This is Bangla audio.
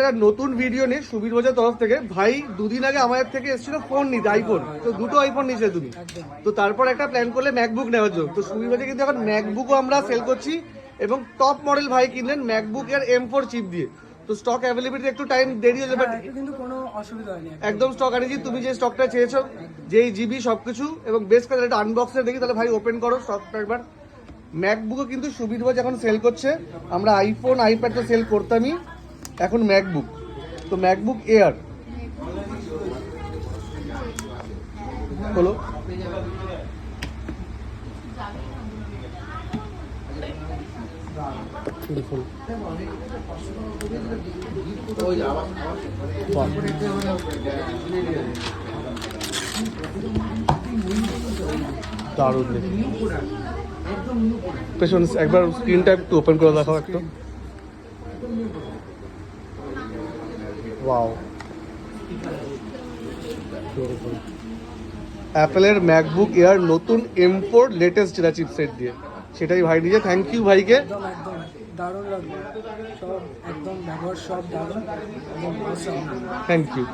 একটা নতুন ভিডিও নিয়ে সুবীর বাজার তরফ থেকে ভাই দুদিন আগে আমাদের থেকে এসেছিল ফোন নিতে, আইফোন। তো দুটো আইফোন নিয়েছে তুমি, তো তারপর একটা প্ল্যান করলে ম্যাকবুক নেওয়ার জন্য। তো সুবীর বাজার কিন্তু এখন ম্যাকবুকও আমরা সেল করছি এবং টপ মডেল ভাই কিনলেন ম্যাকবুক এর M4 চিপ দিয়ে। তো স্টক অ্যাভেলেবিলিটি একটু টাইম দেরি হয়ে যাবে, কিন্তু কোনো অসুবিধা হয়নি, একদম স্টক আনিছি। তুমি যে স্টকটা চেয়েছো, যেই জিবি সবকিছু এবং বেস্ট কালার, এটা আনবক্সে দেখি। তাহলে ভাই ওপেন করো স্টকটা একবার। ম্যাকবুকও কিন্তু সুবীর বাজার এখন সেল করছে। আমরা আইফোন আইপ্যাড তো সেল করতামই, এখন ম্যাকবুক। তো ম্যাকবুক এয়ার হলো, দারুণ পেছন। একবার স্ক্রিনটা একটু ওপেন করে দেখাও একটু। ওয়াও, অ্যাপেলের ম্যাকবুক এয়ার নতুন M4 লেটেস্ট যেটা চিপসেট দিয়ে, সেটাই ভাই নিজে। থ্যাংক ইউ ভাইকে, একদম দারুণ লাগলো সব, একদম ব্যবহার সব দারুণ, একদম awesome। Thank you.